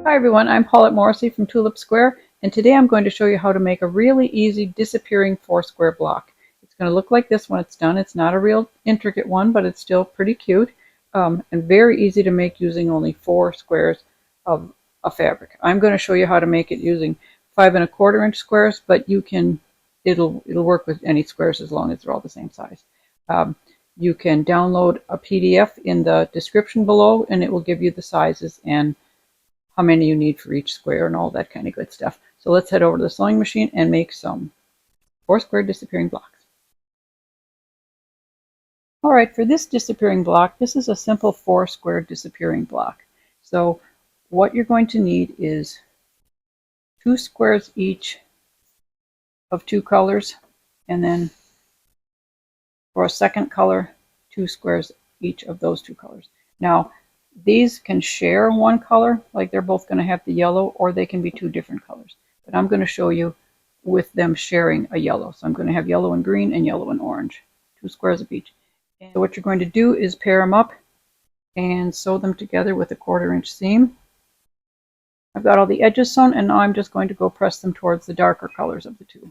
Hi everyone, I'm Paulette Morrissey from Tulip Square, and today I'm going to show you how to make a really easy disappearing 4-square block. It's going to look like this when it's done. It's not a real intricate one, but it's still pretty cute and very easy to make using only 4 squares of a fabric. I'm going to show you how to make it using 5 1/4 inch squares, but it'll work with any squares as long as they're all the same size. You can download a PDF in the description below, and it will give you the sizes and how many you need for each square and all that kind of good stuff. So let's head over to the sewing machine and make some 4-square disappearing blocks. Alright, for this disappearing block, this is a simple 4-square disappearing block. So what you're going to need is 2 squares each of 2 colors, and then for a second color, 2 squares each of those 2 colors. Now, these can share one color, like they're both going to have the yellow, or they can be 2 different colors. But I'm going to show you with them sharing a yellow. So I'm going to have yellow and green and yellow and orange, 2 squares of each. And what you're going to do is pair them up and sew them together with a 1/4 inch seam. I've got all the edges sewn, and now I'm just going to go press them towards the darker colors of the 2.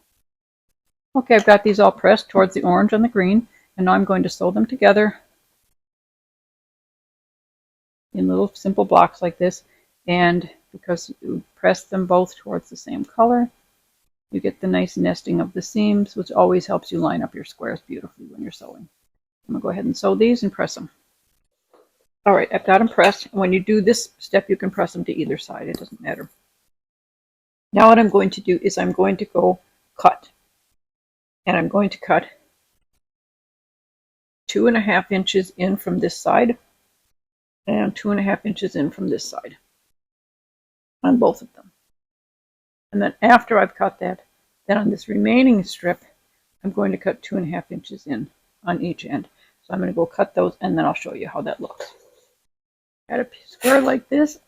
Okay, I've got these all pressed towards the orange and the green, and now I'm going to sew them together in little simple blocks like this. And because you press them both towards the same color, you get the nice nesting of the seams, which always helps you line up your squares beautifully when you're sewing. I'm going to go ahead and sew these and press them. Alright, I've got them pressed. When you do this step, you can press them to either side. It doesn't matter. Now what I'm going to do is I'm going to go cut. And I'm going to cut 2.5 inches in from this side and 2.5 inches in from this side on both of them. And then after I've cut that, then on this remaining strip, I'm going to cut 2.5 inches in on each end. So I'm going to go cut those, and then I'll show you how that looks. Got a square like this,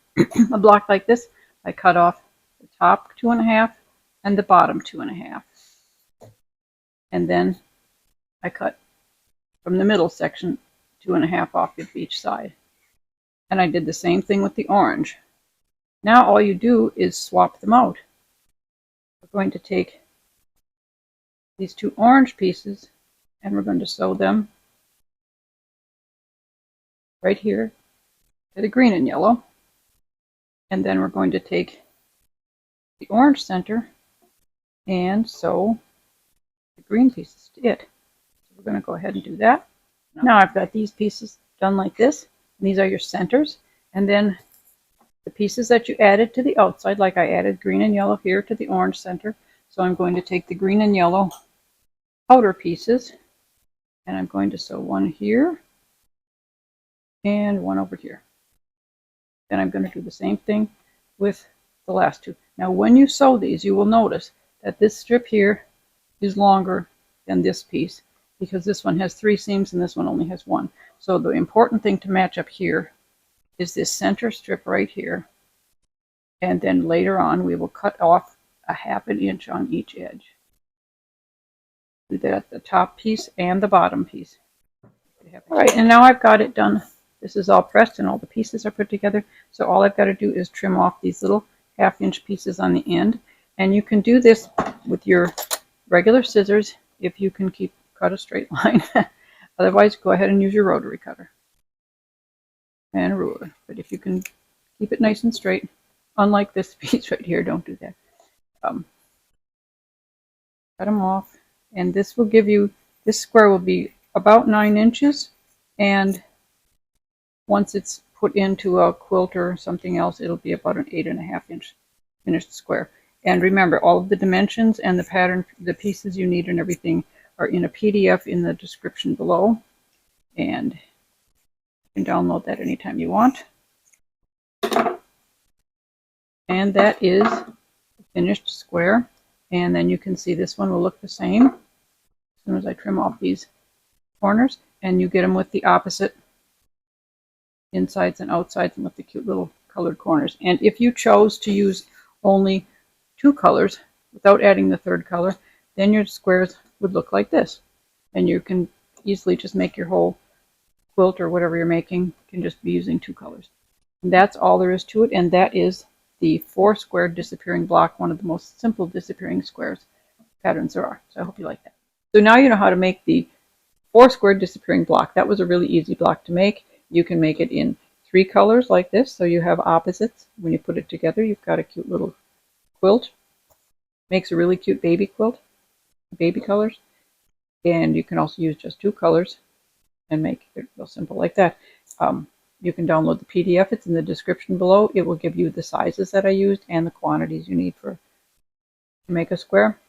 a block like this. I cut off the top 2.5 and the bottom 2.5. And then I cut from the middle section 2.5 off of each side. And I did the same thing with the orange. Now all you do is swap them out. We're going to take these 2 orange pieces and we're going to sew them right here to the green and yellow. And then we're going to take the orange center and sew the green pieces to it. So we're going to go ahead and do that. Now I've got these pieces done like this. These are your centers, and then the pieces that you added to the outside, like I added green and yellow here to the orange center. So I'm going to take the green and yellow outer pieces, and I'm going to sew one here and one over here. Then I'm going to do the same thing with the last 2. Now when you sew these, you will notice that this strip here is longer than this piece, because this one has 3 seams and this one only has 1. So the important thing to match up here is this center strip right here. And then later on we will cut off a 1/2 inch on each edge. Do that at the top piece and the bottom piece. Alright, and now I've got it done. This is all pressed and all the pieces are put together. So all I've got to do is trim off these little 1/2 inch pieces on the end. And you can do this with your regular scissors if you can cut a straight line. Otherwise, go ahead and use your rotary cutter and a ruler. But if you can keep it nice and straight, unlike this piece right here, don't do that. Cut them off, and this will give you, this square will be about 9 inches, and once it's put into a quilt or something else, it'll be about an 8.5 inch finished square. And remember, all of the dimensions and the pattern, the pieces you need and everything are in a PDF in the description below, and you can download that anytime you want. And that is the finished square. And then you can see this one will look the same as soon as I trim off these corners, and you get them with the opposite insides and outsides and with the cute little colored corners. And if you chose to use only 2 colors without adding the 3rd color, then your squares would look like this. And you can easily just make your whole quilt or whatever you're making. You can just be using 2 colors. And that's all there is to it, and that is the 4-square disappearing block, one of the most simple disappearing squares patterns there are. So I hope you like that. So now you know how to make the 4-square disappearing block. That was a really easy block to make. You can make it in 3 colors like this, so you have opposites. When you put it together, you've got a cute little quilt. Makes a really cute baby quilt, baby colors. And you can also use just 2 colors and make it real simple like that. You can download the PDF. It's in the description below. It will give you the sizes that I used and the quantities you need to make a square,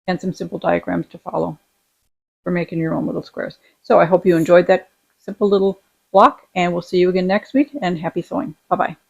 and some simple diagrams to follow for making your own little squares. So I hope you enjoyed that simple little block, and we'll see you again next week, and happy sewing. Bye-bye.